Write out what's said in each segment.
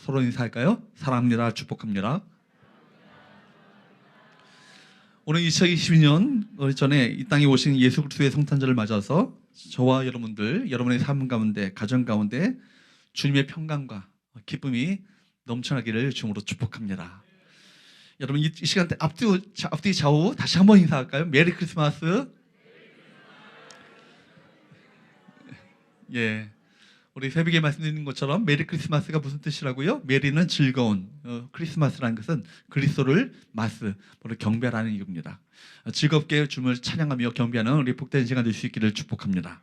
서로 인사할까요? 사랑합니다. 축복합니다. 오늘 2022년 전에 이 땅에 오신 예수 그리스도의 성탄절을 맞아서 저와 여러분들, 여러분의 삶 가운데, 가정 가운데 주님의 평강과 기쁨이 넘쳐나기를 주님으로 축복합니다. 여러분 이 시간대 앞뒤 좌우 다시 한번 인사할까요? 메리 크리스마스. 예, 우리 새벽에 말씀드린 것처럼 메리 크리스마스가 무슨 뜻이라고요? 메리는 즐거운, 크리스마스라는 것은 그리스도를 바로 경배하는 이유입니다. 즐겁게 주님을 찬양하며 경배하는 우리 복된 시간 될 수 있기를 축복합니다.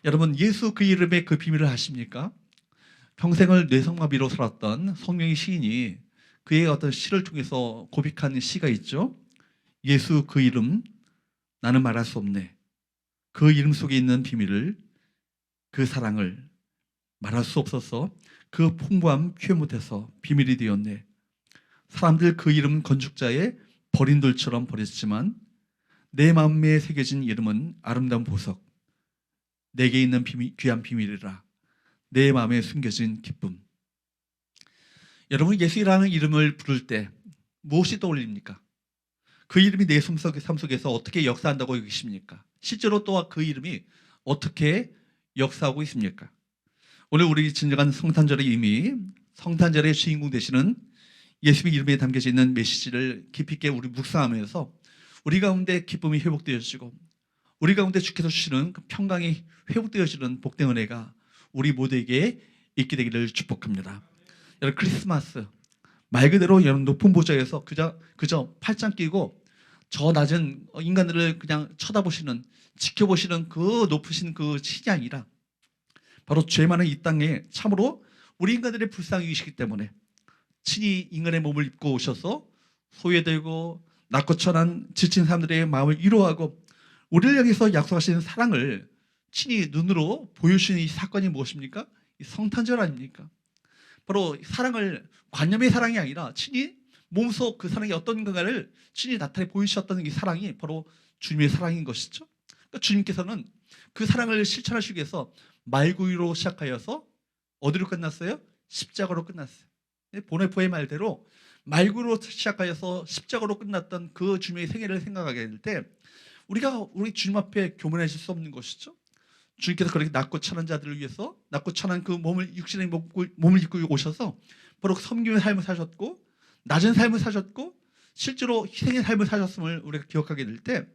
여러분 예수 그 이름의 그 비밀을 아십니까? 평생을 뇌성마비로 살았던 성명의 시인이 그의 어떤 시를 통해서 고백한 시가 있죠. 예수 그 이름 나는 말할 수 없네. 그 이름 속에 있는 비밀을, 그 사랑을 말할 수 없어서 그 풍부함 표현 못해서 비밀이 되었네. 사람들 그 이름 건축자의 버린 돌처럼 버렸지만 내 마음에 새겨진 이름은 아름다운 보석. 내게 있는 귀한 비밀이라. 내 마음에 숨겨진 기쁨. 여러분 예수라는 이름을 부를 때 무엇이 떠올립니까? 그 이름이 내 삶 속에서 어떻게 역사한다고 여기십니까? 실제로 또한 그 이름이 어떻게 역사하고 있습니까? 오늘 우리 진정한 성탄절의 의미, 성탄절의 주인공 되시는 예수의 이름에 담겨져 있는 메시지를 깊이 있게 우리 묵상하면서 우리 가운데 기쁨이 회복되어지고 우리 가운데 주께서 주시는 그 평강이 회복되어지는 복된 은혜가 우리 모두에게 있게 되기를 축복합니다. 여러분 크리스마스 말 그대로 여러분 높은 보좌에서 그저 팔짱 끼고 저 낮은 인간들을 그냥 쳐다보시는, 지켜보시는 그 높으신 그 신이 아니라 바로 죄 많은 이 땅에 참으로 우리 인간들의 불쌍이시기 때문에 친히 인간의 몸을 입고 오셔서 소외되고 낮고 천한 지친 사람들의 마음을 위로하고 우리를 향해서 약속하신 사랑을 친히 눈으로 보여주시는 이 사건이 무엇입니까? 이 성탄절 아닙니까? 바로 사랑을, 관념의 사랑이 아니라 친히 몸속 그 사랑이 어떤가를 친히 나타내 보이셨던 이 사랑이 바로 주님의 사랑인 것이죠. 그러니까 주님께서는 그 사랑을 실천하시기 위해서 말구유로 시작하여서 어디로 끝났어요? 십자가로 끝났어요. 보네포의 말대로 말구로 시작하여서 십자가로 끝났던 그 주님의 생애를 생각하게 될 때 우리 주님 앞에 교만하실 수 없는 것이죠. 주님께서 그렇게 낮고 천한 자들을 위해서 낮고 천한 그 몸을 육신의 몸을 입고 오셔서 바로 섬기는 삶을 사셨고 낮은 삶을 사셨고 실제로 희생의 삶을 사셨음을 우리가 기억하게 될 때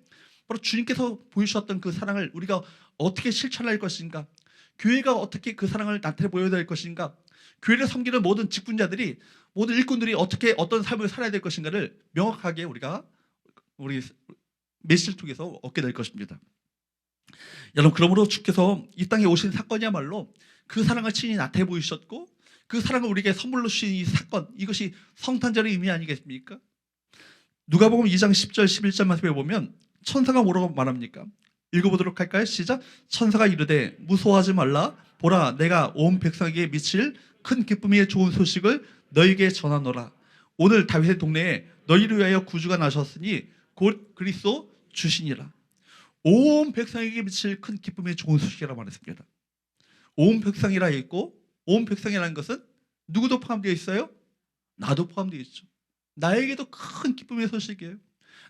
바로 주님께서 보여주셨던 그 사랑을 우리가 어떻게 실천할 것인가, 교회가 어떻게 그 사랑을 나타내 보여야 될 것인가, 교회를 섬기는 모든 직분자들이, 모든 일꾼들이 어떤 삶을 살아야 될 것인가를 명확하게 우리 메시지를 통해서 얻게 될 것입니다. 여러분 그러므로 주께서 이 땅에 오신 사건이야말로 그 사랑을 친히 나타내 보이셨고 그 사랑을 우리에게 선물로 주신 이 사건, 이것이 성탄절의 의미 아니겠습니까? 누가복음 2장 10절 11절 말씀에 보면 천사가 뭐라고 말합니까? 읽어보도록 할까요? 시작. 천사가 이르되 무서워하지 말라. 보라 내가 온 백성에게 미칠 큰 기쁨의 좋은 소식을 너에게 전하노라. 오늘 다윗의 동네에 너희를 위하여 구주가 나셨으니 곧 그리스도 주시니라. 온 백성에게 미칠 큰 기쁨의 좋은 소식이라고 말했습니다. 온 백성이라 했고 온 백성이라는 것은 누구도 포함되어 있어요? 나도 포함되어 있죠. 나에게도 큰 기쁨의 소식이에요.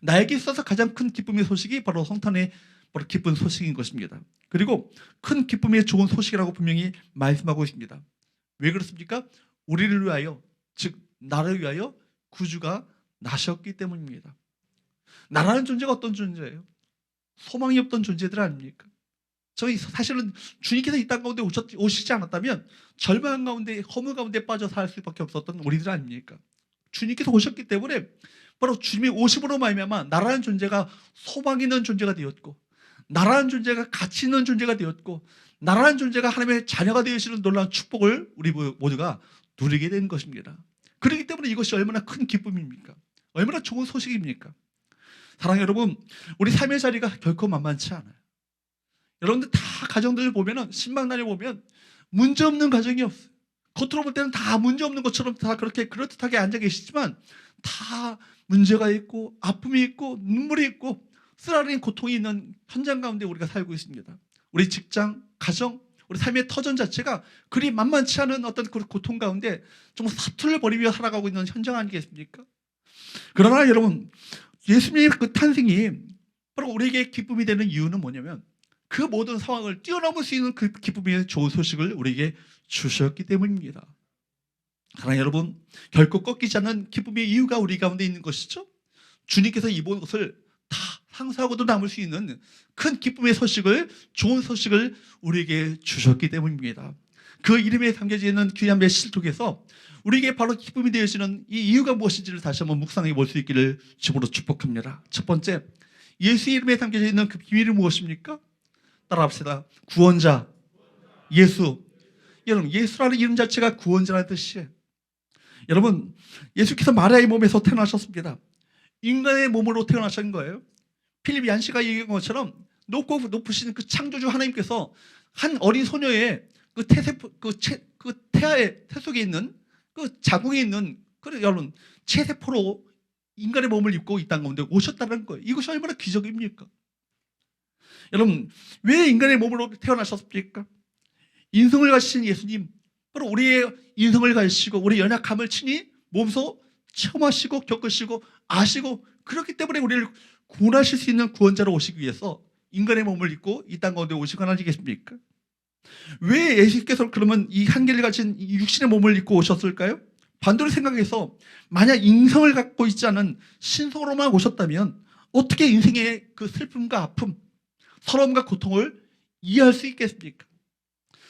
나에게 있어서 가장 큰 기쁨의 소식이 바로 성탄의 바로 기쁜 소식인 것입니다. 그리고 큰 기쁨의 좋은 소식이라고 분명히 말씀하고 있습니다. 왜 그렇습니까? 우리를 위하여, 즉 나를 위하여 구주가 나셨기 때문입니다. 나라는 존재가 어떤 존재예요? 소망이 없던 존재들 아닙니까? 저희 사실은 주님께서 이 땅 가운데 오시지 않았다면 절망 가운데, 허무 가운데 빠져 살 수밖에 없었던 우리들 아닙니까? 주님께서 오셨기 때문에 바로 주님의 오심으로 말미암아 나라는 존재가 소망 있는 존재가 되었고, 나라는 존재가 가치 있는 존재가 되었고, 나라는 존재가 하나님의 자녀가 되시는 놀라운 축복을 우리 모두가 누리게 된 것입니다. 그렇기 때문에 이것이 얼마나 큰 기쁨입니까? 얼마나 좋은 소식입니까? 사랑하는 여러분, 우리 삶의 자리가 결코 만만치 않아요. 여러분들 다 가정들 보면은, 신방단에 보면 문제 없는 가정이 없어요. 겉으로 볼 때는 다 문제 없는 것처럼 다 그렇게 그럴듯하게 앉아 계시지만 다 문제가 있고 아픔이 있고 눈물이 있고 쓰라린 고통이 있는 현장 가운데 우리가 살고 있습니다. 우리 직장, 가정, 우리 삶의 터전 자체가 그리 만만치 않은 어떤 그 고통 가운데 정말 사투를 벌이며 살아가고 있는 현장 아니겠습니까? 그러나 여러분, 예수님의 그 탄생이 바로 우리에게 기쁨이 되는 이유는 뭐냐면 그 모든 상황을 뛰어넘을 수 있는 그 기쁨의 좋은 소식을 우리에게 주셨기 때문입니다. 사랑하는 여러분, 결코 꺾이지 않는 기쁨의 이유가 우리 가운데 있는 것이죠. 주님께서 이 모든 것을 다 상상하고도 남을 수 있는 큰 기쁨의 소식을, 좋은 소식을 우리에게 주셨기 때문입니다. 그 이름에 담겨져 있는 귀한 메시지를 통해서 우리에게 바로 기쁨이 되어지는 이 이유가 무엇인지를 다시 한번 묵상해 볼 수 있기를 주님으로 축복합니다. 첫 번째, 예수 이름에 담겨져 있는 그 비밀은 무엇입니까? 따라합시다. 구원자, 예수. 여러분, 예수라는 이름 자체가 구원자라는 뜻이에요. 여러분, 예수께서 마리아의 몸에서 태어나셨습니다. 인간의 몸으로 태어나신 거예요. 필립 얀시가 얘기한 것처럼 높고 높으신 그 창조주 하나님께서 한 어린 소녀의 그 태아의 태 속에 있는 그 자궁에 있는 여러분 체세포로 인간의 몸을 입고 이 땅 가운데 오셨다는 거예요. 이것이 얼마나 기적입니까? 여러분, 왜 인간의 몸으로 태어나셨습니까? 인성을 가지신 예수님, 바로 우리의 인성을 가지시고 우리의 연약함을 친히 몸소 체험하시고 겪으시고 아시고 그렇기 때문에 우리를 구원하실 수 있는 구원자로 오시기 위해서 인간의 몸을 입고 이 땅 가운데 오신 건 아니겠습니까? 왜 예수께서 그러면 이 한계를 가진 이 육신의 몸을 입고 오셨을까요? 반대로 생각해서 만약 인성을 갖고 있지 않은 신성으로만 오셨다면 어떻게 인생의 그 슬픔과 아픔, 서러움과 고통을 이해할 수 있겠습니까?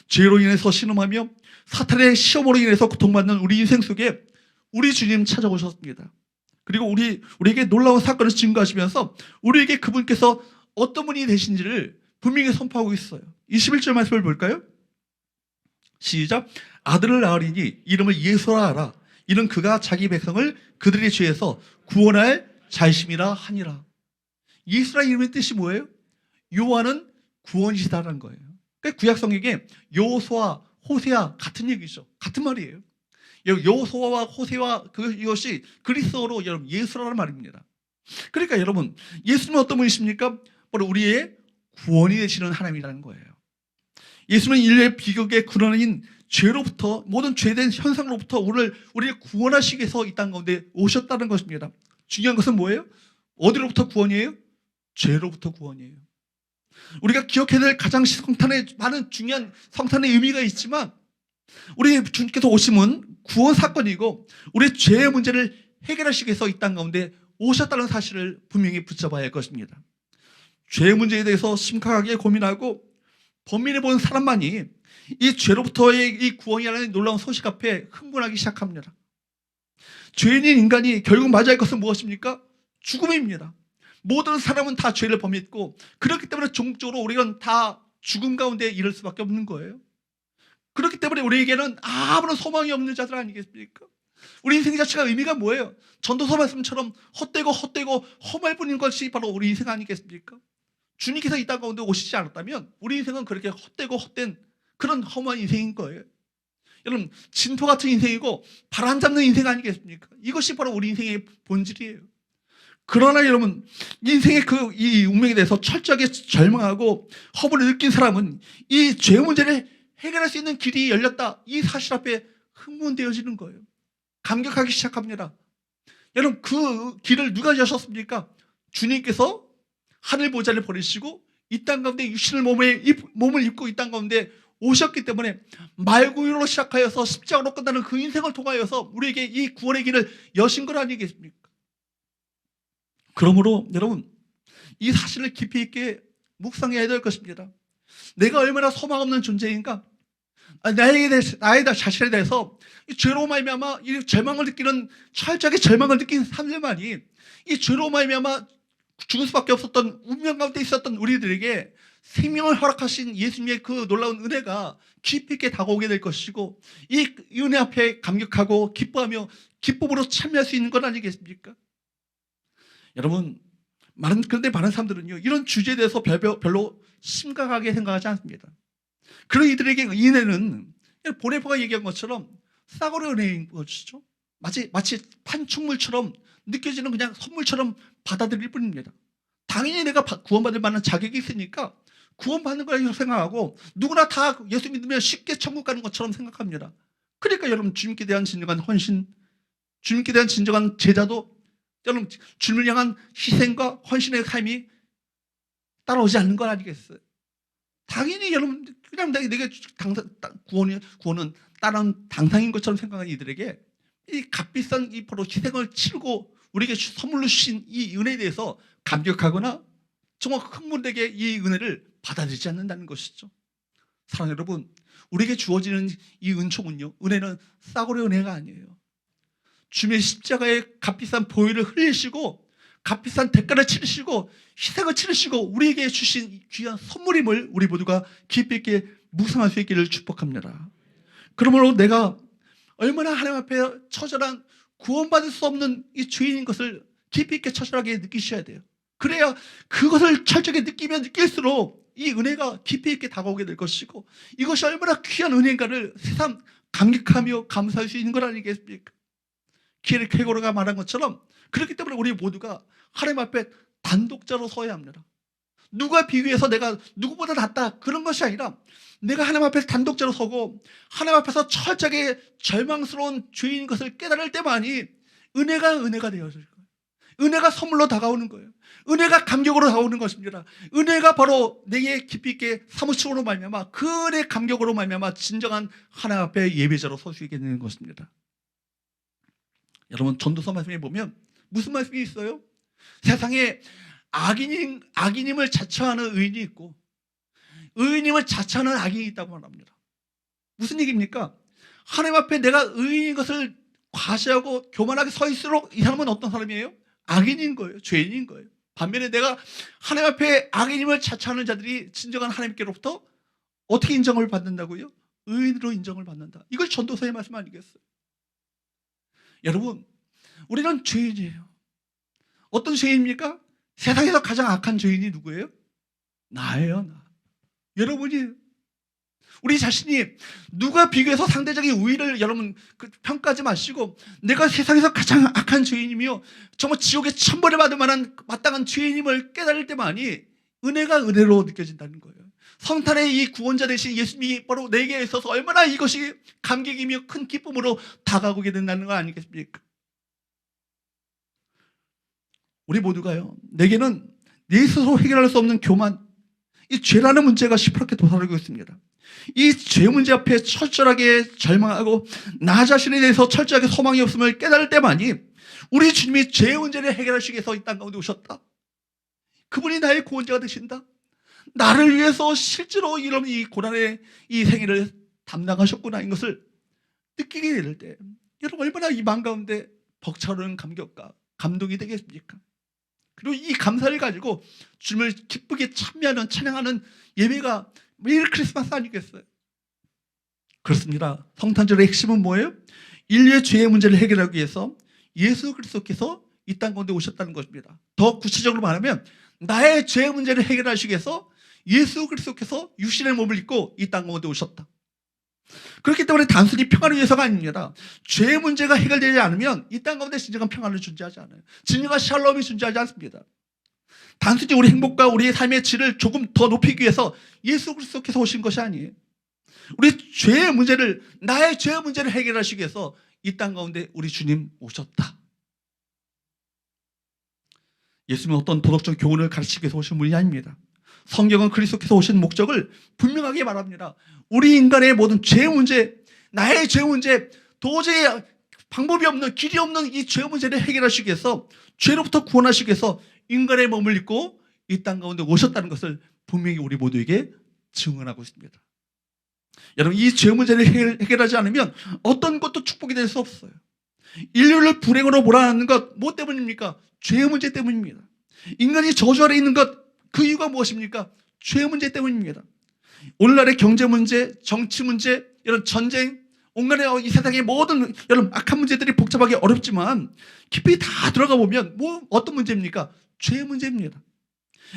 죄로 인해서 신음하며 사탄의 시험으로 인해서 고통받는 우리 인생 속에 우리 주님 찾아오셨습니다. 그리고 우리에게 놀라운 사건을 증거하시면서 우리에게 그분께서 어떤 분이 되신지를 분명히 선포하고 있어요. 21절 말씀을 볼까요? 시작. 아들을 낳으리니 이름을 예수라 하라. 이는 그가 자기 백성을 그들의 죄에서 구원할 자이심이라 하니라. 예수라 이름의 뜻이 뭐예요? 요한은 구원이시다라는 거예요. 그러니까 구약 성경에 여호수아, 호세아 같은 얘기죠. 같은 말이에요. 여호수아와 호세아 이것이 그리스어로 여러분 예수라는 말입니다. 그러니까 여러분, 예수님은 어떤 분이십니까? 바로 우리의 구원이 되시는 하나님이라는 거예요. 예수는 인류의 비극의 근원인 죄로부터, 모든 죄된 현상으로부터 우리를 구원하시기 위해서 이 땅 가운데 오셨다는 것입니다. 중요한 것은 뭐예요? 어디로부터 구원이에요? 죄로부터 구원이에요. 우리가 기억해야 될 가장 많은 중요한 성탄의 의미가 있지만 우리 주님께서 오심은 구원 사건이고 우리의 죄의 문제를 해결하시기 위해서 이 땅 가운데 오셨다는 사실을 분명히 붙잡아야 할 것입니다. 죄의 문제에 대해서 심각하게 고민하고 범인을 본 사람만이 이 죄로부터의 이 구원이라는 놀라운 소식 앞에 흥분하기 시작합니다. 죄인인 인간이 결국 맞이할 것은 무엇입니까? 죽음입니다. 모든 사람은 다 죄를 범했고 그렇기 때문에 종적으로 우리는 다 죽음 가운데 이를 수밖에 없는 거예요. 그렇기 때문에 우리에게는 아무런 소망이 없는 자들 아니겠습니까? 우리 인생 자체가 의미가 뭐예요? 전도서 말씀처럼 헛되고 험할 뿐인 것이 바로 우리 인생 아니겠습니까? 주님께서 이 땅 가운데 오시지 않았다면 우리 인생은 그렇게 헛된 그런 험한 인생인 거예요. 여러분, 진토 같은 인생이고 바람 잡는 인생 아니겠습니까? 이것이 바로 우리 인생의 본질이에요. 그러나 여러분, 인생의 이 운명에 대해서 철저하게 절망하고 허물을 느낀 사람은 이 죄 문제를 해결할 수 있는 길이 열렸다, 이 사실 앞에 흥분되어지는 거예요. 감격하기 시작합니다. 여러분, 그 길을 누가 여셨습니까? 주님께서 하늘 보좌를 버리시고 이 땅 가운데 육신을 몸을 입고 이 땅 가운데 오셨기 때문에 말구유로 시작하여서 십자가로 끝나는 그 인생을 통하여서 우리에게 이 구원의 길을 여신 것 아니겠습니까? 그러므로 여러분, 이 사실을 깊이 있게 묵상해야 될 것입니다. 내가 얼마나 소망 없는 존재인가? 나의 자신에 대해서 이 죄로 말미암아 이 절망을 느끼는, 철저하게 절망을 느낀 사람들만이 이 죄로 말미암아 죽을 수밖에 없었던 운명 가운데 있었던 우리들에게 생명을 허락하신 예수님의 그 놀라운 은혜가 깊이 있게 다가오게 될 것이고 이 은혜 앞에 감격하고 기뻐하며 기쁨으로 참여할 수 있는 것 아니겠습니까? 여러분, 그런데 많은 사람들은요, 이런 주제에 대해서 별로 심각하게 생각하지 않습니다. 그런 이들에게 은혜는 보네포가 얘기한 것처럼 싸구려 은혜인 것이죠. 마치 판촉물처럼 느껴지는 그냥 선물처럼 받아들일 뿐입니다. 당연히 내가 구원받을 만한 자격이 있으니까 구원받는 거라고 생각하고 누구나 다 예수 믿으면 쉽게 천국 가는 것처럼 생각합니다. 그러니까 여러분 주님께 대한 진정한 헌신, 주님께 대한 진정한 제자도 여러분 주님을 향한 희생과 헌신의 삶이 따라오지 않는 건 아니겠어요? 당연히 여러분 그냥 내게 구원은 따라온 당상인 것처럼 생각하는 이들에게 이 값비싼 이 바로 희생을 치르고 우리에게 선물로 주신 이 은혜에 대해서 감격하거나 정말 흥분되게 이 은혜를 받아들이지 않는다는 것이죠. 사랑하는 여러분, 우리에게 주어지는 이 은총은요, 은혜는 싸구려 은혜가 아니에요. 주님의 십자가의 값비싼 보혈을 흘리시고 값비싼 대가를 치르시고 희생을 치르시고 우리에게 주신 귀한 선물임을 우리 모두가 깊이 있게 묵상할 수 있기를 축복합니다. 그러므로 내가 얼마나 하나님 앞에 처절한 구원받을 수 없는 이 죄인인 것을 깊이 있게 처절하게 느끼셔야 돼요. 그래야 그것을 철저하게 느끼면 느낄수록 이 은혜가 깊이 있게 다가오게 될 것이고 이것이 얼마나 귀한 은혜인가를 새삼 감격하며 감사할 수 있는 것 아니겠습니까? 키에르케고르가 말한 것처럼 그렇기 때문에 우리 모두가 하나님 앞에 단독자로 서야 합니다. 누가 비교해서 내가 누구보다 낫다 그런 것이 아니라 내가 하나님 앞에서 단독자로 서고 하나님 앞에서 철저하게 절망스러운 죄인인 것을 깨달을 때만이 은혜가 되어질 거예요. 은혜가 선물로 다가오는 거예요. 은혜가 감격으로 다가오는 것입니다. 은혜가 바로 내게 깊이 있게 사무침으로 말미암아 그 은혜 감격으로 말미암아 진정한 하나님 앞에 예배자로 설 수 있게 되는 것입니다. 여러분 전도서 말씀에 보면 무슨 말씀이 있어요? 세상에 악인임을 자처하는 의인이 있고 의인임을 자처하는 악인이 있다고 말합니다. 무슨 얘기입니까? 하나님 앞에 내가 의인인 것을 과시하고 교만하게 서 있을수록 이 사람은 어떤 사람이에요? 악인인 거예요. 죄인인 거예요. 반면에 내가 하나님 앞에 악인임을 자처하는 자들이 진정한 하나님께로부터 어떻게 인정을 받는다고요? 의인으로 인정을 받는다. 이걸 전도서의 말씀 아니겠어요? 여러분, 우리는 죄인이에요. 어떤 죄인입니까? 세상에서 가장 악한 죄인이 누구예요? 나예요, 나. 여러분이에요. 우리 자신이 누가 비교해서 상대적인 우위를 여러분 평가하지 마시고 내가 세상에서 가장 악한 죄인이며 정말 지옥에 천벌을 받을 만한 마땅한 죄인임을 깨달을 때만이 은혜가 은혜로 느껴진다는 거예요. 성탄의 이 구원자 되신 예수님이 바로 내게 있어서 얼마나 이것이 감격이며 큰 기쁨으로 다가오게 된다는 거 아니겠습니까? 우리 모두가요, 내게는 내 스스로 해결할 수 없는 교만, 이 죄라는 문제가 시퍼렇게 도사리고 있습니다. 이 죄 문제 앞에 철저하게 절망하고 나 자신에 대해서 철저하게 소망이 없음을 깨달을 때만이 우리 주님이 죄 문제를 해결하시기 위해서 이 땅 가운데 오셨다. 그분이 나의 구원자가 되신다. 나를 위해서 실제로 이런 이 고난의 이 생애를 담당하셨구나 이 것을 느끼게 될 때 여러분 얼마나 이 마음 가운데 벅차오르는 감격과 감동이 되겠습니까? 그리고 이 감사를 가지고 주님을 기쁘게 찬미하는 찬양하는 예배가 매일 크리스마스 아니겠어요? 그렇습니다. 성탄절의 핵심은 뭐예요? 인류의 죄의 문제를 해결하기 위해서 예수 그리스도께서 이 땅 가운데 오셨다는 것입니다. 더 구체적으로 말하면 나의 죄의 문제를 해결하시기 위해서 예수 그리스도께서 육신의 몸을 입고 이 땅 가운데 오셨다. 그렇기 때문에 단순히 평안을 위해서가 아닙니다. 죄의 문제가 해결되지 않으면 이 땅 가운데 진정한 평안을 존재하지 않아요. 진정한 샬롬이 존재하지 않습니다. 단순히 우리 행복과 우리의 삶의 질을 조금 더 높이기 위해서 예수 그리스도께서 오신 것이 아니에요. 우리 죄의 문제를 나의 죄의 문제를 해결하시기 위해서 이 땅 가운데 우리 주님 오셨다. 예수님은 어떤 도덕적 교훈을 가르치기 위해서 오신 분이 아닙니다. 성경은 그리스도께서 오신 목적을 분명하게 말합니다. 우리 인간의 모든 죄 문제, 나의 죄 문제, 도저히 방법이 없는 길이 없는 이 죄 문제를 해결하시기 위해서 죄로부터 구원하시기 위해서 인간의 몸을 입고 이 땅 가운데 오셨다는 것을 분명히 우리 모두에게 증언하고 있습니다. 여러분 이 죄 문제를 해결하지 않으면 어떤 것도 축복이 될 수 없어요. 인류를 불행으로 몰아넣는 것 뭐 때문입니까? 죄 문제 때문입니다. 인간이 저주 아래 있는 것 그 이유가 무엇입니까? 죄 문제 때문입니다. 오늘날의 경제 문제, 정치 문제, 이런 전쟁, 온갖의 이 세상의 모든 여러분 악한 문제들이 복잡하게 어렵지만 깊이 다 들어가 보면 뭐 어떤 문제입니까? 죄 문제입니다.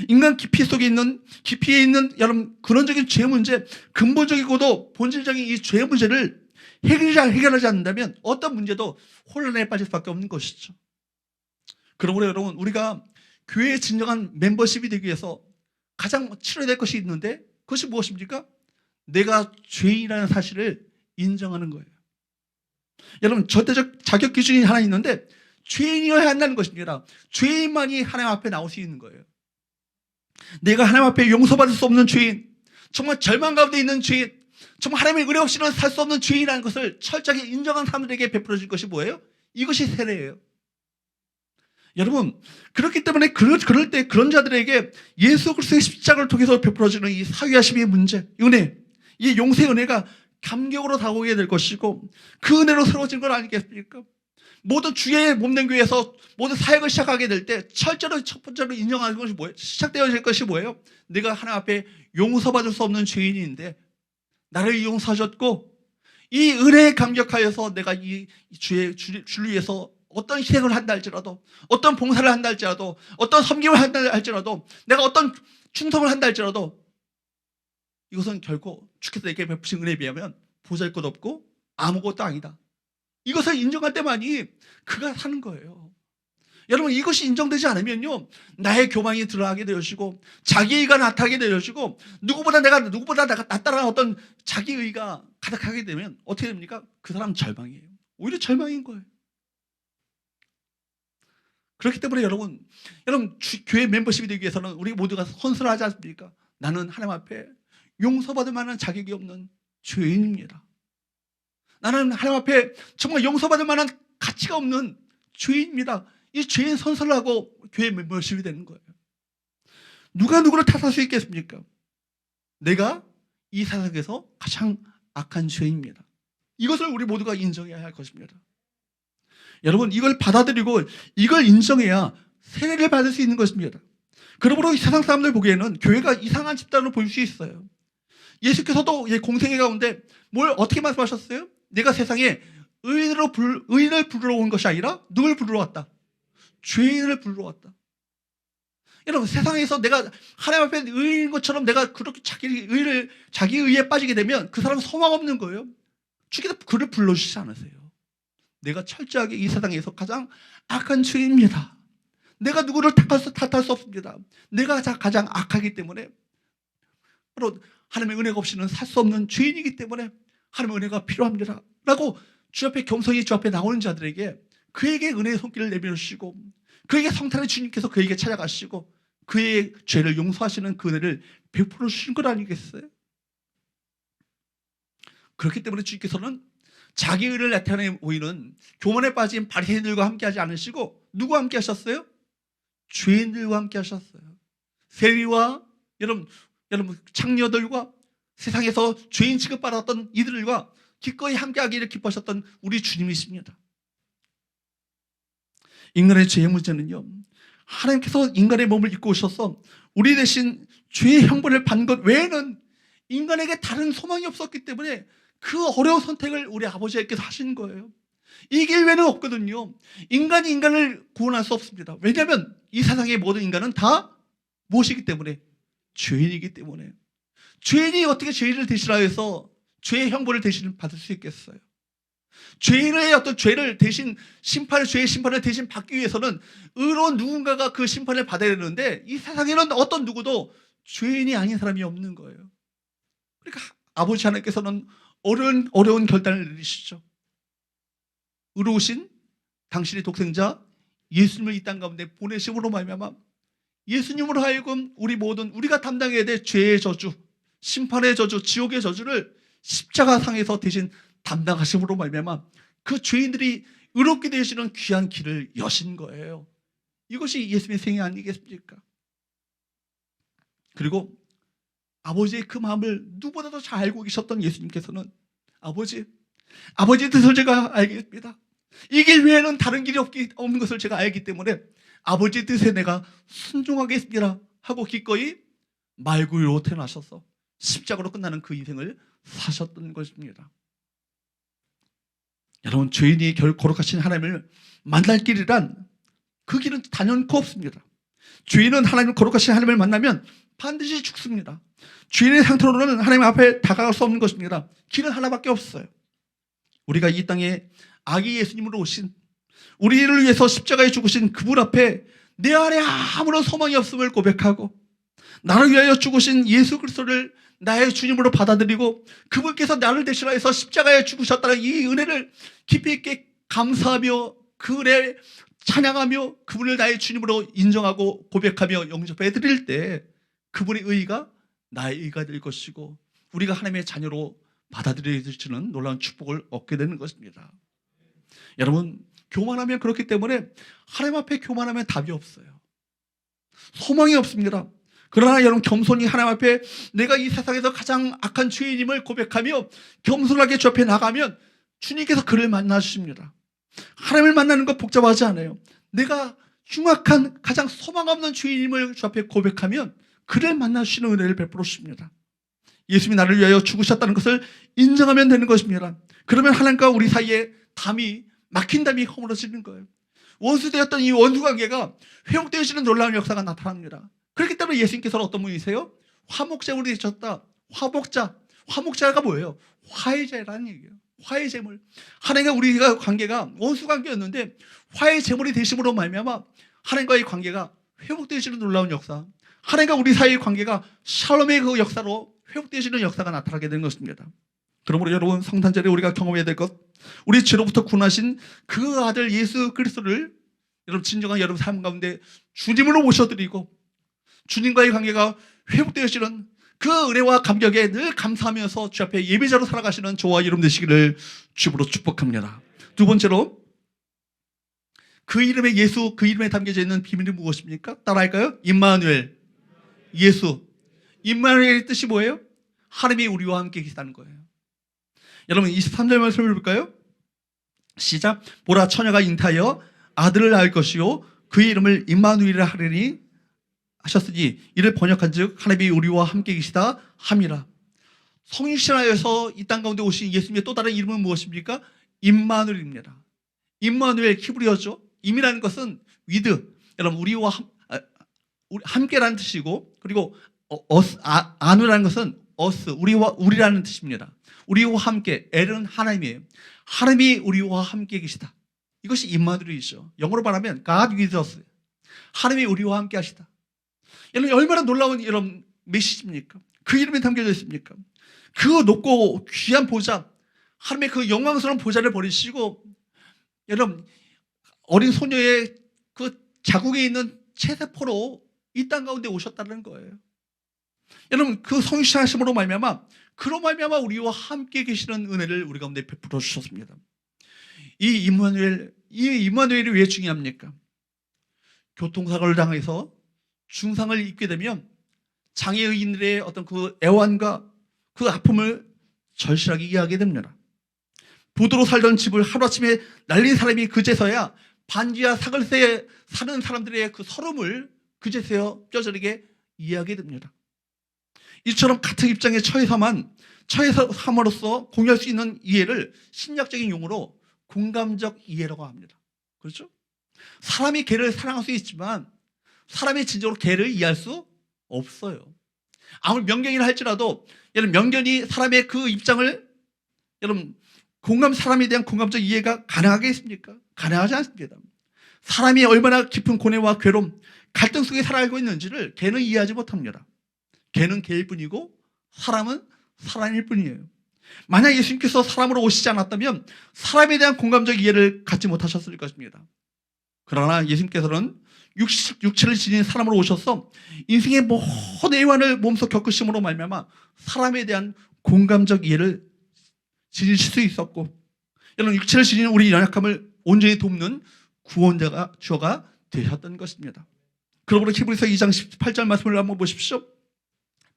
인간 깊이에 있는 여러분 근원적인 죄 문제, 근본적이고도 본질적인 이 죄 문제를 해결하지 않는다면 어떤 문제도 혼란에 빠질 수밖에 없는 것이죠. 그러므로 여러분 우리가 교회의 진정한 멤버십이 되기 위해서 가장 치러야 될 것이 있는데 그것이 무엇입니까? 내가 죄인이라는 사실을 인정하는 거예요. 여러분, 절대적 자격 기준이 하나 있는데 죄인이어야 한다는 것입니다. 죄인만이 하나님 앞에 나올 수 있는 거예요. 내가 하나님 앞에 용서받을 수 없는 죄인, 정말 절망 가운데 있는 죄인, 정말 하나님의 은혜 없이는 살 수 없는 죄인이라는 것을 철저하게 인정한 사람들에게 베풀어질 것이 뭐예요? 이것이 세례예요. 여러분, 그렇기 때문에 그럴 때 그런 자들에게 예수 그리스도의 십자가를 통해서 베풀어지는 이 사유하심의 문제, 은혜, 이 용서의 은혜가 감격으로 다가오게 될 것이고 그 은혜로 새로워진 건 아니겠습니까? 모든 주의 몸된 교회에서 모든 사역을 시작하게 될 때 철저로 첫 번째로 인정하는 것이 뭐예요? 시작되어질 것이 뭐예요? 내가 하나님 앞에 용서받을 수 없는 죄인인데 나를 용서하셨고 이 은혜에 감격하여서 내가 이 주를 위해서 어떤 희생을 한다 할지라도, 어떤 봉사를 한다 할지라도, 어떤 섬김을 한다 할지라도, 내가 어떤 충성을 한다 할지라도 이것은 결코 주께서 내게 베푸신 은혜에 비하면 보잘것없고 아무것도 아니다. 이것을 인정할 때만이 그가 사는 거예요. 여러분, 이것이 인정되지 않으면요, 나의 교만이 드러나게 되어지고 자기의가 나타나게 되어지고 누구보다 내가 낫다라는 어떤 자기의가 가득하게 되면 어떻게 됩니까? 그 사람 절망이에요. 오히려 절망인 거예요. 그렇기 때문에 여러분 교회 멤버십이 되기 위해서는 우리 모두가 헌신을 하지 않습니까? 나는 하나님 앞에 용서받을 만한 자격이 없는 죄인입니다. 나는 하나님 앞에 정말 용서받을 만한 가치가 없는 죄인입니다. 이 죄인 선서를 하고 교회 멤버십이 되는 거예요. 누가 누구를 탓할 수 있겠습니까? 내가 이 세상에서 가장 악한 죄인입니다. 이것을 우리 모두가 인정해야 할 것입니다. 여러분, 이걸 받아들이고 이걸 인정해야 세례를 받을 수 있는 것입니다. 그러므로 세상 사람들 보기에는 교회가 이상한 집단으로 보일 수 있어요. 예수께서도 공생애 가운데 뭘 어떻게 말씀하셨어요? 내가 세상에 의인을 부르러 온 것이 아니라 누굴 부르러 왔다? 죄인을 부르러 왔다. 여러분, 세상에서 내가 하나님 앞에 의인인 것처럼 내가 그렇게 자기 의에 빠지게 되면 그 사람은 소망 없는 거예요. 주께서 그를 불러주시지 않으세요. 내가 철저하게 이 세상에서 가장 악한 죄인입니다. 내가 누구를 탓할 수 없습니다. 내가 가장 악하기 때문에 바로 하나님의 은혜가 없이는 살 수 없는 죄인이기 때문에 하나님의 은혜가 필요합니다 라고 주 앞에 겸손히 주 앞에 나오는 자들에게 그에게 은혜의 손길을 내밀으시고 그에게 성탄의 주님께서 그에게 찾아가시고 그의 죄를 용서하시는 그 은혜를 베풀어 주신 것 아니겠어요? 그렇기 때문에 주님께서는 자기 의를 나타내 보이는 교만에 빠진 바리새인들과 함께하지 않으시고 누구와 함께 하셨어요? 죄인들과 함께 하셨어요. 세리와 여러분 창녀들과 세상에서 죄인 취급받았던 이들과 기꺼이 함께하기를 기뻐하셨던 우리 주님이십니다. 인간의 죄의 문제는요, 하나님께서 인간의 몸을 입고 오셔서 우리 대신 죄의 형벌을 받는 것 외에는 인간에게 다른 소망이 없었기 때문에 그 어려운 선택을 우리 아버지께서 하신 거예요. 이 길 외에는 없거든요. 인간이 인간을 구원할 수 없습니다. 왜냐하면 이 세상의 모든 인간은 다 무엇이기 때문에? 죄인이기 때문에. 죄인이 어떻게 죄인을 대신하여서 죄의 형벌을 대신 받을 수 있겠어요? 죄인의 어떤 죄를 대신 죄의 심판을 대신 받기 위해서는 의로운 누군가가 그 심판을 받아야 되는데 이 세상에는 어떤 누구도 죄인이 아닌 사람이 없는 거예요. 그러니까 아버지 하나님께서는 어려운 결단을 내리시죠. 의로우신 당신의 독생자 예수님을 이 땅 가운데 보내심으로 말미암아 예수님으로 하여금 우리가 담당해야 될 죄의 저주, 심판의 저주, 지옥의 저주를 십자가상에서 대신 담당하심으로 말미암아 그 죄인들이 의롭게 되시는 귀한 길을 여신 거예요. 이것이 예수님의 생애 아니겠습니까? 그리고 아버지의 그 마음을 누구보다도 잘 알고 계셨던 예수님께서는 아버지의 뜻을 제가 알겠습니다. 이 길 외에는 다른 길이 없는 것을 제가 알기 때문에 아버지의 뜻에 내가 순종하겠습니다 하고 기꺼이 말구유로 태어나셔서 십자가로 끝나는 그 인생을 사셨던 것입니다. 여러분, 죄인이 거룩하신 하나님을 만날 길이란 그 길은 단연코 없습니다. 죄인은 하나님 거룩하신 하나님을 만나면 반드시 죽습니다. 죄인의 상태로는 하나님 앞에 다가갈 수 없는 것입니다. 길은 하나밖에 없어요. 우리가 이 땅에 아기 예수님으로 오신 우리를 위해서 십자가에 죽으신 그분 앞에 내 안에 아무런 소망이 없음을 고백하고 나를 위하여 죽으신 예수 그리스도를 나의 주님으로 받아들이고 그분께서 나를 대신하여서 십자가에 죽으셨다는 이 은혜를 깊이 있게 감사하며 그 은혜 찬양하며 그분을 나의 주님으로 인정하고 고백하며 영접해 드릴 때 그분의 의의가 나의 의의가 될 것이고 우리가 하나님의 자녀로 받아들여지는 놀라운 축복을 얻게 되는 것입니다. 여러분, 교만하면 그렇기 때문에 하나님 앞에 교만하면 답이 없어요. 소망이 없습니다. 그러나 여러분, 겸손히 하나님 앞에 내가 이 세상에서 가장 악한 죄인임을 고백하며 겸손하게 주 앞에 나가면 주님께서 그를 만나주십니다. 하나님을 만나는 것 복잡하지 않아요. 내가 흉악한 가장 소망 없는 죄인임을 주 앞에 고백하면 그를 만나주시는 은혜를 베풀어 주십니다. 예수님이 나를 위하여 죽으셨다는 것을 인정하면 되는 것입니다. 그러면 하나님과 우리 사이에 막힌 담이 허물어지는 거예요. 원수되었던 이 원수관계가 회복되어지는 놀라운 역사가 나타납니다. 그렇기 때문에 예수님께서는 어떤 분이세요? 화목제물이 되셨다. 화목자가 뭐예요? 화해제라는 얘기예요. 화해제물. 하나님과 우리가 관계가 원수관계였는데 화해제물이 되심으로 말미암아 하나님과의 관계가 회복되어지는 놀라운 역사, 하나님과 우리 사이의 관계가 샬롬의 그 역사로 회복되어지는 역사가 나타나게 되는 것입니다. 그러므로 여러분, 성탄절에 우리가 경험해야 될 것, 우리 죄로부터 구원하신 그 아들 예수 그리스도를 여러분 진정한 여러분 삶 가운데 주님으로 모셔드리고 주님과의 관계가 회복되어지는 그 은혜와 감격에 늘 감사하면서 주 앞에 예배자로 살아가시는 저와 여러분 되시기를 주님으로 축복합니다. 두 번째로, 그 이름에 예수, 그 이름에 담겨져 있는 비밀이 무엇입니까? 따라할까요? 임마누엘, 예수. 임마누엘의 뜻이 뭐예요? 하나님이 우리와 함께 계시다는 거예요. 여러분, 23절 말씀을 볼까요? 시작. 보라, 처녀가 잉타하여 아들을 낳을 것이요 그의 이름을 임마누엘이라 하리니 하셨으니 이를 번역한즉 하나님이 우리와 함께 계시다 함이라. 성육신하여서 이 땅 가운데 오신 예수님의 또 다른 이름은 무엇입니까? 임마누엘입니다. 임마누엘 히브리어죠. 임이라는 것은 with, 여러분 우리와 함께라는 뜻이고, 그리고 아누라는 것은 us, 우리라는 뜻입니다. 우리와 함께, 엘은 하나님이에요. 하나님이 우리와 함께 계시다. 이것이 임마누엘이죠. 영어로 말하면 God with us. 하나님이 우리와 함께 하시다. 여러분, 얼마나 놀라운 여러분 메시지입니까? 그 이름에 담겨져 있습니까? 그 높고 귀한 보좌, 하나님의 그 영광스러운 보좌를 버리시고 여러분 어린 소녀의 그 자궁에 있는 체세포로 이 땅 가운데 오셨다는 거예요. 여러분, 그 성실하심으로 말미암아, 그로 말미암아 우리와 함께 계시는 은혜를 우리 가운데 베풀어 주셨습니다. 이 임마누엘이 왜 중요합니까? 교통사고를 당해서 중상을 입게 되면 장애인들의 어떤 그 애환과 그 아픔을 절실하게 이해하게 됩니다. 부도로 살던 집을 하루아침에 날린 사람이 그제서야 반지하 사글세에 사는 사람들의 그 서름을 그제서야 뼈저리게 이해하게 됩니다. 이처럼 같은 입장에 처해sam으로써 공유할 수 있는 이해를 심리학적인 용어로 공감적 이해라고 합니다. 그렇죠? 사람이 개를 사랑할 수 있지만 사람이 진정으로 개를 이해할 수 없어요. 아무리 명견이라 할지라도 여러분, 명견이 사람의 그 입장을 여러분 사람에 대한 공감적 이해가 가능하겠습니까? 가능하지 않습니다. 사람이 얼마나 깊은 고뇌와 괴로움, 갈등 속에 살아가고 있는지를 개는 이해하지 못합니다. 개는 개일 뿐이고 사람은 사람일 뿐이에요. 만약 예수님께서 사람으로 오시지 않았다면 사람에 대한 공감적 이해를 갖지 못하셨을 것입니다. 그러나 예수님께서는 육체를 지닌 사람으로 오셔서 인생의 모든 애환을 몸소 겪으심으로 말미암아 사람에 대한 공감적 이해를 지니실 수 있었고, 여러분 육체를 지닌 우리 연약함을 온전히 돕는 구원자가 주어가 되셨던 것입니다. 그러므로 히브리서 2장 18절 말씀을 한번 보십시오.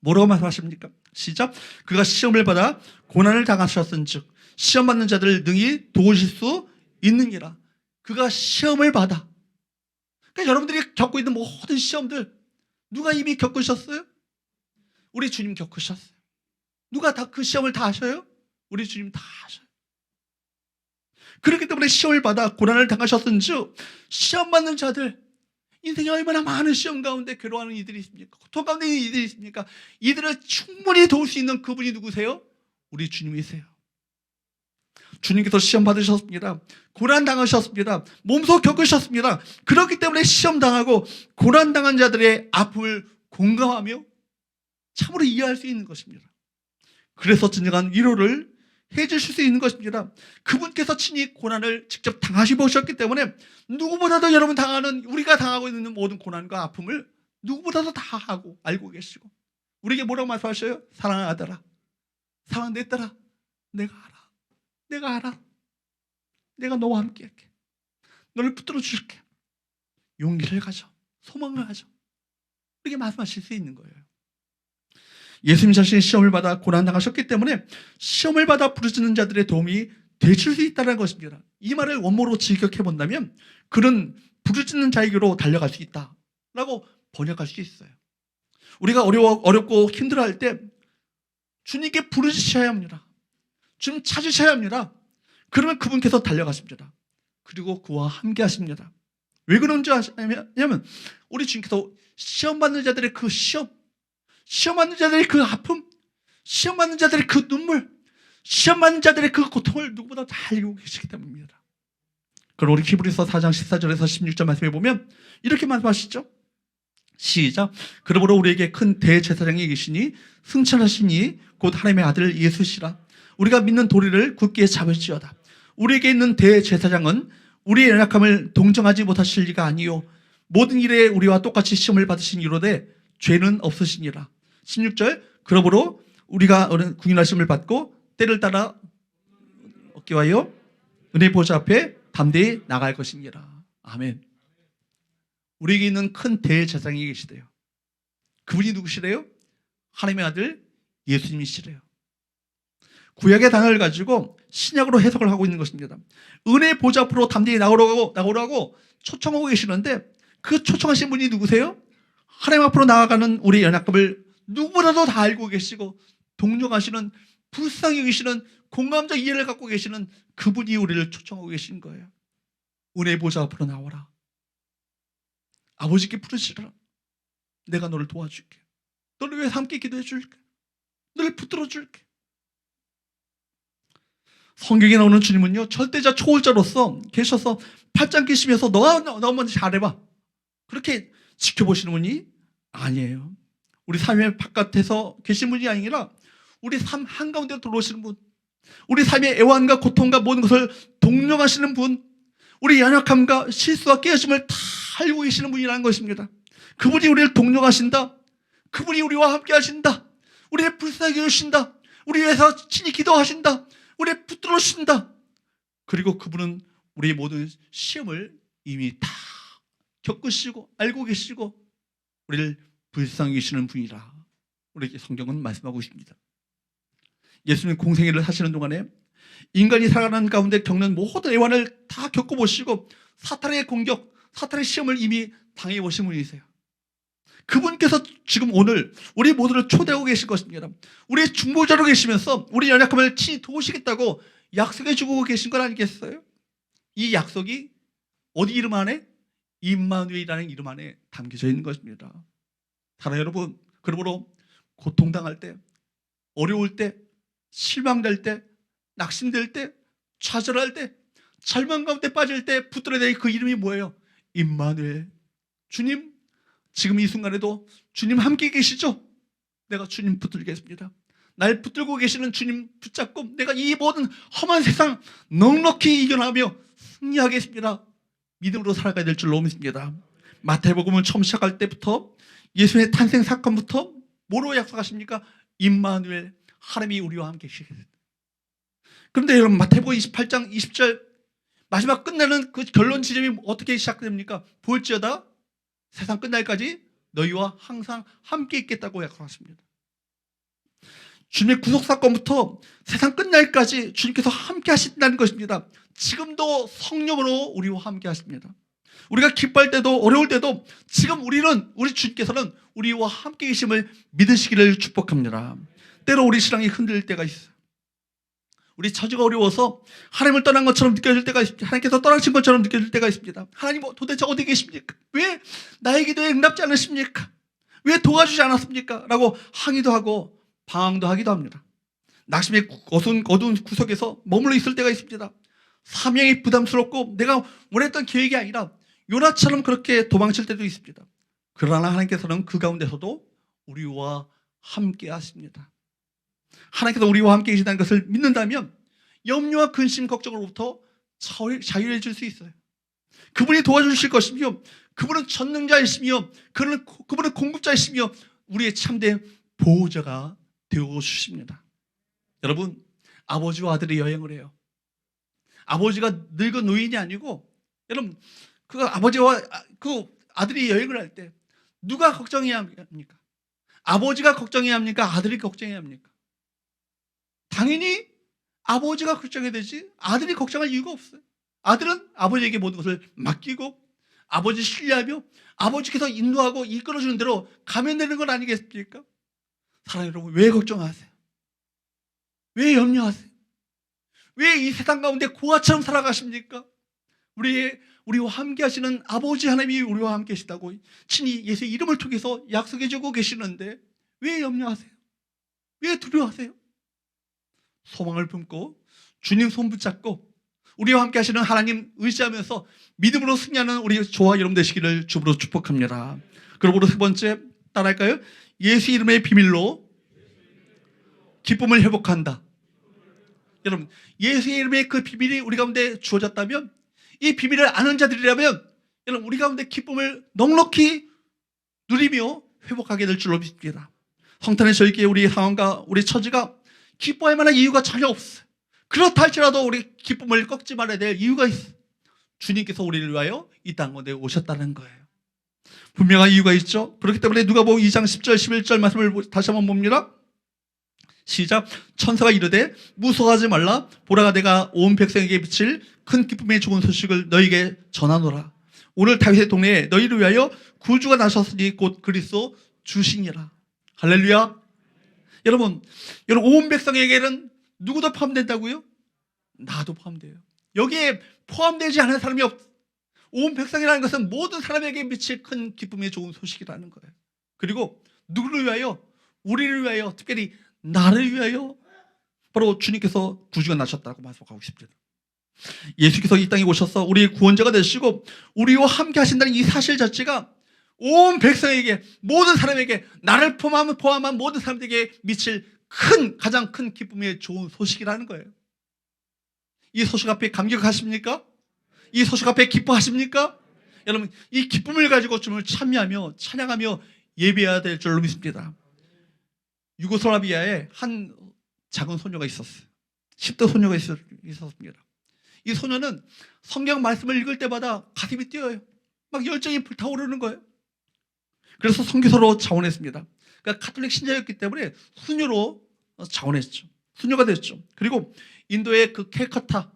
뭐라고 말씀하십니까? 시작. 그가 시험을 받아 고난을 당하셨은즉 시험 받는 자들을 능히 도우실 수 있느니라. 그가 시험을 받아. 그러니까 여러분들이 겪고 있는 모든 시험들 누가 이미 겪으셨어요? 우리 주님 겪으셨어요. 누가 다 그 시험을 다 하셔요? 우리 주님 다 하셔요. 그렇기 때문에 시험을 받아 고난을 당하셨은즉 시험 받는 자들, 인생에 얼마나 많은 시험 가운데 괴로워하는 이들이 있습니까? 고통 가운데 있는 이들이 있습니까? 이들을 충분히 도울 수 있는 그분이 누구세요? 우리 주님이세요. 주님께서 시험 받으셨습니다. 고난 당하셨습니다. 몸소 겪으셨습니다. 그렇기 때문에 시험 당하고 고난 당한 자들의 아픔을 공감하며 참으로 이해할 수 있는 것입니다. 그래서 진정한 위로를 해주실 수 있는 것입니다. 그분께서 친히 고난을 직접 당하셔보셨기 때문에 누구보다도 여러분 우리가 당하고 있는 모든 고난과 아픔을 누구보다도 다 하고 알고 계시고, 우리에게 뭐라고 말씀하셔요? 사랑하는 아들아, 사랑하는 내 딸아, 내가 알아. 내가 너와 함께 할게. 너를 붙들어 줄게. 용기를 가져, 소망을 가져. 이렇게 말씀하실 수 있는 거예요. 예수님 자신이 시험을 받아 고난당하셨기 때문에 시험을 받아 부르짖는 자들의 도움이 되실 수 있다는 것입니다. 이 말을 원모로 직역해 본다면 그는 부르짖는 자에게로 달려갈 수 있다라고 번역할 수 있어요. 우리가 어렵고 힘들어할 때 주님께 부르짖으셔야 합니다. 주님 찾으셔야 합니다. 그러면 그분께서 달려가십니다. 그리고 그와 함께 하십니다. 왜 그런지 아시냐면 우리 주님께서 시험 받는 자들의 그 시험 받는 자들의 그 아픔, 시험 받는 자들의 그 눈물, 시험 받는 자들의 그 고통을 누구보다 다 알고 계시기 때문입니다. 그럼 우리 히브리서 4장 14절에서 16절 말씀해 보면 이렇게 말씀하시죠. 시작. 그러므로 우리에게 큰 대제사장이 계시니 승천하시니 곧 하나님의 아들 예수시라. 우리가 믿는 도리를 굳게 잡을지어다. 우리에게 있는 대제사장은 우리의 연약함을 동정하지 못하실 리가 아니요 모든 일에 우리와 똑같이 시험을 받으신 이로되 죄는 없으시니라. 16절. 그러므로 우리가 궁인하심을 받고 때를 따라 얻기와요 은혜 보좌 앞에 담대히 나갈 것이니라. 아멘. 우리에게 있는 큰 대제사장이 계시대요. 그분이 누구시래요? 하나님의 아들 예수님이시래요. 구약의 단어를 가지고 신약으로 해석을 하고 있는 것입니다. 은혜 보좌 앞으로 담대히 나오라고 초청하고 계시는데 그 초청하신 분이 누구세요? 하나님 앞으로 나아가는 우리의 연약함을 누구보다도 다 알고 계시고 동정하시는, 불쌍히 여기시는, 공감적 이해를 갖고 계시는 그분이 우리를 초청하고 계신 거예요. 은혜 보좌 앞으로 나와라. 아버지께 부르시라. 내가 너를 도와줄게. 너를 위해 함께 기도해 줄게. 너를 붙들어 줄게. 성경에 나오는 주님은요, 절대자 초월자로서 계셔서 팔짱 끼시면서 너가 먼저 잘해봐. 그렇게 지켜보시는 분이 아니에요. 우리 삶의 바깥에서 계신 분이 아니라 우리 삶 한가운데 들어오시는 분, 우리 삶의 애환과 고통과 모든 것을 동정하시는 분, 우리 연약함과 실수와 깨어짐을 다 알고 계시는 분이라는 것입니다. 그분이 우리를 동정하신다. 그분이 우리와 함께 하신다. 우리를 불쌍히 여기신다. 우리 위해서 친히 기도하신다. 우리를 붙들어 주신다. 그리고 그분은 우리의 모든 시험을 이미 다 겪으시고 알고 계시고 우리를 불쌍히 여기시는 분이라 우리에게 성경은 말씀하고 있습니다. 예수님 공생애를 하시는 동안에 인간이 살아가는 가운데 겪는 모든 애환을 다 겪어보시고 사탄의 공격, 사탄의 시험을 이미 당해보신 분이세요. 그분께서 지금 오늘 우리 모두를 초대하고 계실 것입니다. 우리의 중보자로 계시면서 우리 연약함을 친히 도우시겠다고 약속해 주고 계신 건 아니겠어요? 이 약속이 어디 이름 안에? 임마누엘이라는 이름 안에 담겨져 있는 것입니다. 사랑 여러분, 그러므로 고통당할 때, 어려울 때, 실망될 때, 낙심될 때, 좌절할 때, 절망 가운데 빠질 때 붙들어야 될 그 이름이 뭐예요? 임마누엘. 주님, 지금 이 순간에도 주님 함께 계시죠? 내가 주님 붙들겠습니다. 날 붙들고 계시는 주님 붙잡고 내가 이 모든 험한 세상 넉넉히 이겨나가며 승리하겠습니다. 믿음으로 살아가야 될 줄로 믿습니다. 마태복음을 처음 시작할 때부터 예수님의 탄생 사건부터 뭐로 약속하십니까? 임마누엘, 하나님이 우리와 함께 계시겠습니다. 그런데 여러분, 마태복음 28장 20절 마지막 끝내는 그 결론 지점이 어떻게 시작됩니까? 볼지어다 세상 끝날까지 너희와 항상 함께 있겠다고 약속하십니다. 주님의 구속사건부터 세상 끝날까지 주님께서 함께 하신다는 것입니다. 지금도 성령으로 우리와 함께 하십니다. 우리가 기뻐할 때도 어려울 때도 지금 우리 주님께서는 우리와 함께 계심을 믿으시기를 축복합니다. 때로 우리 신앙이 흔들릴 때가 있어요. 우리 처지가 어려워서 하나님을 떠난 것처럼 느껴질 때가 있습니다. 하나님께서 떠나신 것처럼 느껴질 때가 있습니다. 하나님 도대체 어디 계십니까? 왜 나의 기도에 응답지 않으십니까? 왜 도와주지 않았습니까? 라고 항의도 하고 방황도 하기도 합니다. 낙심의 어두운 구석에서 머물러 있을 때가 있습니다. 사명이 부담스럽고 내가 원했던 계획이 아니라 요나처럼 그렇게 도망칠 때도 있습니다. 그러나 하나님께서는 그 가운데서도 우리와 함께 하십니다. 하나님께서 우리와 함께 계시다는 것을 믿는다면 염려와 근심, 걱정으로부터 자유해질 수 있어요. 그분이 도와주실 것이며, 그분은 전능자이시며, 그분은 공급자이시며, 우리의 참된 보호자가 되어주십니다. 여러분, 아버지와 아들이 여행을 해요. 아버지가 늙은 노인이 아니고, 여러분, 그 아버지와 그 아들이 여행을 할 때 누가 걱정해야 합니까? 아버지가 걱정해야 합니까? 아들이 걱정해야 합니까? 당연히 아버지가 걱정해야 되지, 아들이 걱정할 이유가 없어요. 아들은 아버지에게 모든 것을 맡기고 아버지 신뢰하며 아버지께서 인도하고 이끌어주는 대로 가면 되는 건 아니겠습니까? 사랑하는 여러분, 왜 걱정하세요? 왜 염려하세요? 왜 이 세상 가운데 고아처럼 살아가십니까? 우리와 함께 하시는 아버지 하나님이 우리와 함께 계시다고 친히 예수의 이름을 통해서 약속해 주고 계시는데 왜 염려하세요? 왜 두려워하세요? 소망을 품고 주님 손 붙잡고 우리와 함께 하시는 하나님 의지하면서 믿음으로 승리하는 우리 저와 여러분 되시기를 주부로 축복합니다. 그리고 세 번째, 따라할까요? 예수 이름의 비밀로 기쁨을 회복한다. 여러분, 예수의 이름의 그 비밀이 우리 가운데 주어졌다면, 이 비밀을 아는 자들이라면 여러분, 우리 가운데 기쁨을 넉넉히 누리며 회복하게 될 줄로 믿습니다. 성탄의 절기에 우리 상황과 우리 처지가 기뻐할 만한 이유가 전혀 없어요. 그렇다 할지라도 우리 기쁨을 꺾지 말아야 될 이유가 있어요. 주님께서 우리를 위하여 이 땅 가운데 오셨다는 거예요. 분명한 이유가 있죠. 그렇기 때문에 누가복음 2장 10절 11절 말씀을 다시 한번 봅니다. 시작. 천사가 이르되 무서워하지 말라. 보라, 내가 온 백성에게 비칠 큰 기쁨의 좋은 소식을 너희에게 전하노라. 오늘 다윗의 동네에 너희를 위하여 구주가 나셨으니 곧 그리스도 주시니라. 할렐루야. 여러분 온 백성에게는 누구도 포함된다고요? 나도 포함돼요. 여기에 포함되지 않은 사람이 없어요. 온 백성이라는 것은 모든 사람에게 미칠 큰 기쁨의 좋은 소식이라는 거예요. 그리고 누구를 위하여? 우리를 위하여, 특별히 나를 위하여 바로 주님께서 구주가 나셨다고 말씀하고 싶습니다. 예수께서 이 땅에 오셔서 우리의 구원자가 되시고 우리와 함께 하신다는 이 사실 자체가 온 백성에게, 모든 사람에게, 나를 포함한 모든 사람들에게 미칠 가장 큰 기쁨의 좋은 소식이라는 거예요. 이 소식 앞에 감격하십니까? 이 소식 앞에 기뻐하십니까? 여러분, 이 기쁨을 가지고 주님을 참여하며 찬양하며 예배해야 될 줄로 믿습니다. 유고슬라비아에 한 작은 소녀가 있었어요. 10대 소녀가 있었습니다. 이 소녀는 성경 말씀을 읽을 때마다 가슴이 뛰어요. 막 열정이 불타오르는 거예요. 그래서 선교사로 자원했습니다. 그러니까 가톨릭 신자였기 때문에 수녀로 자원했죠. 수녀가 됐죠. 그리고 인도의 그 캘커타,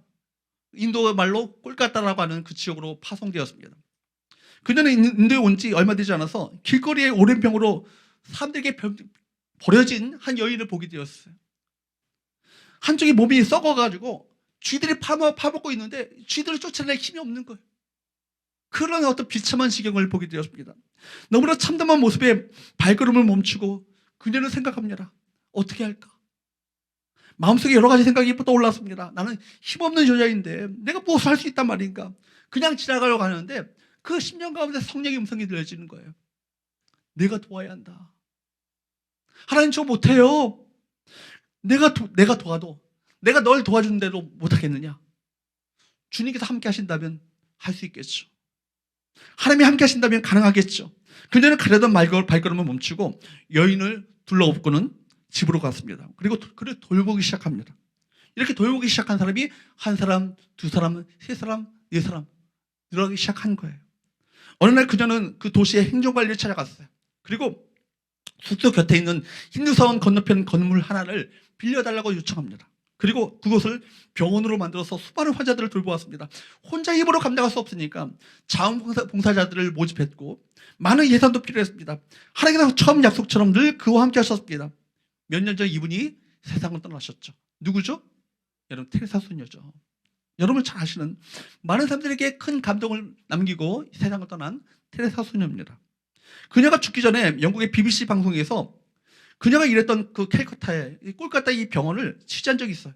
인도 말로 꼴까따라고 하는 그 지역으로 파송되었습니다. 그녀는 인도에 온 지 얼마 되지 않아서 길거리에 오랜 병으로 사람들에게 버려진 한 여인을 보게 되었어요. 한쪽이 몸이 썩어가지고 쥐들이 파먹고 있는데 쥐들을 쫓아낼 힘이 없는 거예요. 그런 어떤 비참한 지경을 보게 되었습니다. 너무나 참담한 모습에 발걸음을 멈추고 그녀는 생각합니다. 어떻게 할까? 마음속에 여러 가지 생각이 떠올랐습니다. 나는 힘없는 여자인데 내가 무엇을 할 수 있단 말인가? 그냥 지나가려고 하는데 그 심령 가운데 성령의 음성이 들려지는 거예요. 내가 도와야 한다. 하나님, 저 못해요. 내가 도와도 내가 널 도와주는 대로 못하겠느냐? 주님께서 함께 하신다면 할 수 있겠죠. 하나님이 함께 하신다면 가능하겠죠. 그녀는 가려던 발걸음을 멈추고 여인을 둘러엎고는 집으로 갔습니다. 그리고 그를 돌보기 시작합니다. 이렇게 돌보기 시작한 사람이 한 사람, 두 사람, 세 사람, 네 사람 늘어나기 시작한 거예요. 어느 날 그녀는 그 도시의 행정관리를 찾아갔어요. 그리고 숙소 곁에 있는 힌두사원 건너편 건물 하나를 빌려달라고 요청합니다. 그리고 그것을 병원으로 만들어서 수많은 환자들을 돌보았습니다. 혼자 힘으로 감당할 수 없으니까 자원봉사자들을 모집했고 많은 예산도 필요했습니다. 하나님께서 처음 약속처럼 늘 그와 함께 하셨습니다. 몇 년 전 이분이 세상을 떠나셨죠. 누구죠? 여러분, 테레사 소녀죠. 여러분 잘 아시는, 많은 사람들에게 큰 감동을 남기고 세상을 떠난 테레사 소녀입니다. 그녀가 죽기 전에 영국의 BBC 방송에서 그녀가 일했던 그 캘커타의 꼴까따 이 병원을 취재한 적이 있어요.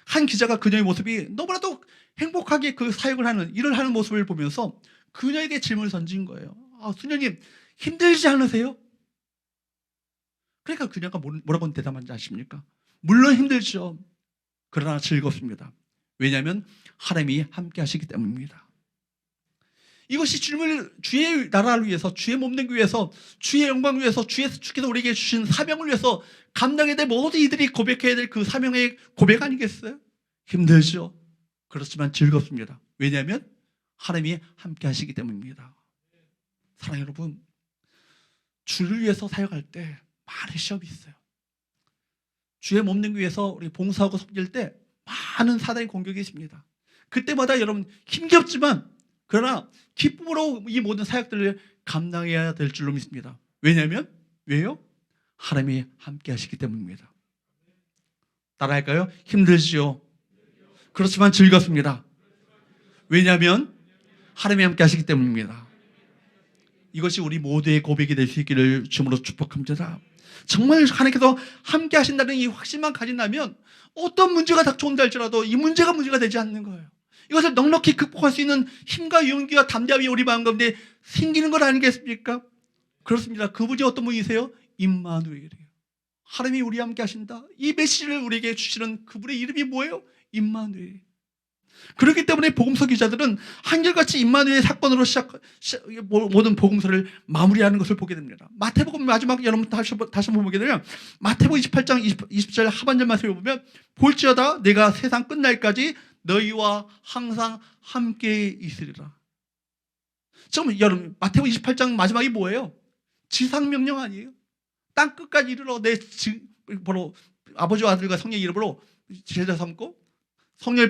한 기자가 그녀의 모습이 너무나도 행복하게 그 사역을 하는, 일을 하는 모습을 보면서 그녀에게 질문을 던진 거예요. 수녀님, 힘들지 않으세요? 그러니까 그녀가 뭐라고 대답한지 아십니까? 물론 힘들죠. 그러나 즐겁습니다. 왜냐하면 하나님이 함께 하시기 때문입니다. 이것이 주의 나라를 위해서, 주의 몸된 위해서, 주의 영광을 위해서, 주께서 우리에게 주신 사명을 위해서 감당해야 될 모든 이들이 고백해야 될 그 사명의 고백 아니겠어요? 힘들죠. 그렇지만 즐겁습니다. 왜냐하면 하나님이 함께 하시기 때문입니다. 사랑하는 여러분, 주를 위해서 사역할 때 많은 시험이 있어요. 주의 몸된 위해서 우리 봉사하고 섬길 때 많은 사단의 공격이 있습니다. 그때마다 여러분 힘겹지만 그러나 기쁨으로 이 모든 사역들을 감당해야 될 줄로 믿습니다. 왜요? 하나님이 함께 하시기 때문입니다. 따라할까요? 힘들지요. 그렇지만 즐겁습니다. 왜냐하면 하나님이 함께 하시기 때문입니다. 이것이 우리 모두의 고백이 될 수 있기를 주님으로 축복합니다. 정말 하나님께서 함께 하신다는 이 확신만 가진다면 어떤 문제가 닥쳐온다 할지라도 이 문제가 되지 않는 거예요. 이것을 넉넉히 극복할 수 있는 힘과 용기와 담대함이 우리 마음 가운데 생기는 것 아니겠습니까? 그렇습니다. 그분이 어떤 분이세요? 임마누엘이에요. 하나님이 우리와 함께 하신다. 이 메시지를 우리에게 주시는 그분의 이름이 뭐예요? 임마누엘. 그렇기 때문에 복음서 기자들은 한결같이 임마누엘 사건으로 모든 복음서를 마무리하는 것을 보게 됩니다. 마태복음 마지막 여러분 다시 한번 보게 되면 마태복음 28장 20절 하반절 말씀을 보면 볼지어다 내가 세상 끝날까지 너희와 항상 함께 있으리라. 지금 여러분 마태복음 28장 마지막이 뭐예요? 지상명령 아니에요? 땅 끝까지 이르러 바로 아버지와 아들과 성령의 이름으로 제자 삼고 성령을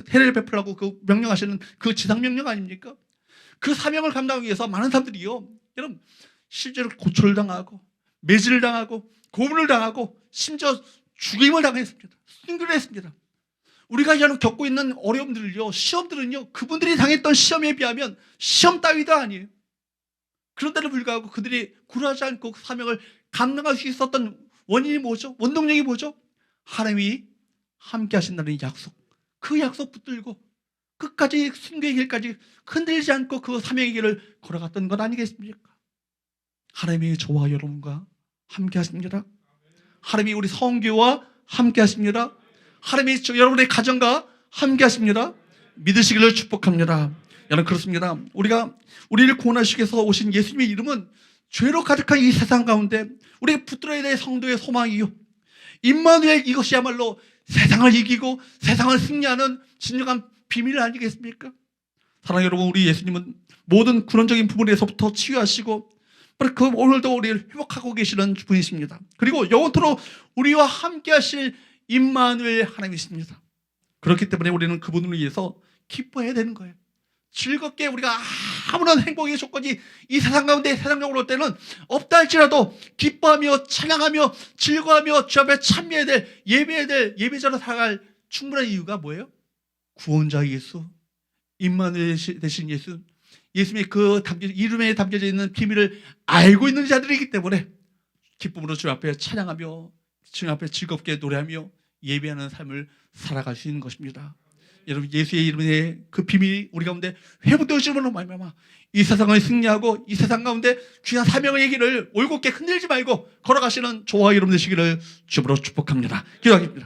세례를 베풀라고 그 명령하시는 그 지상명령 아닙니까? 그 사명을 감당하기 위해서 많은 사람들이요, 여러분 실제로 고초를 당하고 매질을 당하고 고문을 당하고 심지어 죽임을 당했습니다. 순교를 했습니다. 우리가 여러분 겪고 있는 어려움들을요, 시험들은요, 그분들이 당했던 시험에 비하면 시험 따위도 아니에요. 그런데도 불구하고 그들이 굴하지 않고 그 사명을 감당할 수 있었던 원인이 뭐죠? 원동력이 뭐죠? 하나님이 함께 하신다는 약속. 그 약속 붙들고 끝까지 순교의 길까지 흔들리지 않고 그 사명의 길을 걸어갔던 것 아니겠습니까? 하나님이 저와 여러분과 함께 하십니다. 하나님이 우리 성교와 함께 하십니다. 하나님이 여러분의 가정과 함께 하십니다. 믿으시기를 축복합니다. 여러분 그렇습니다. 우리를 구원하시기 위해서 오신 예수님의 이름은 죄로 가득한 이 세상 가운데 우리가 붙들어야 될 성도의 소망이요, 임마누엘, 이것이야말로 세상을 이기고 세상을 승리하는 진정한 비밀 아니겠습니까? 사랑하는 여러분, 우리 예수님은 모든 근원적인 부분에서부터 치유하시고 그 오늘도 우리를 회복하고 계시는 분이십니다. 그리고 영원토록 우리와 함께 하실 임마누엘 하나님이십니다. 그렇기 때문에 우리는 그분을 위해서 기뻐해야 되는 거예요. 즐겁게 우리가 아무런 행복의 조건이 이 세상 가운데 세상적으로 올 때는 없다 할지라도 기뻐하며 찬양하며 즐거워하며 주 앞에 참여해야 될, 예배해야 될 예배자로 살아갈 충분한 이유가 뭐예요? 구원자 예수, 임마누엘 되신 예수, 예수님의 그 이름에 담겨져 있는 비밀을 알고 있는 자들이기 때문에 기쁨으로 주 앞에 찬양하며 주 앞에 즐겁게 노래하며 예배하는 삶을 살아갈 수 있는 것입니다. 여러분, 예수의 이름에 그 비밀이 우리 가운데 회복되어지므로 말미암아 이 세상을 승리하고 이 세상 가운데 귀한 사명의 길을 올곧게 흔들지 말고 걸어가시는 저와 여러분 되시기를 주님으로 축복합니다. 기도하겠습니다.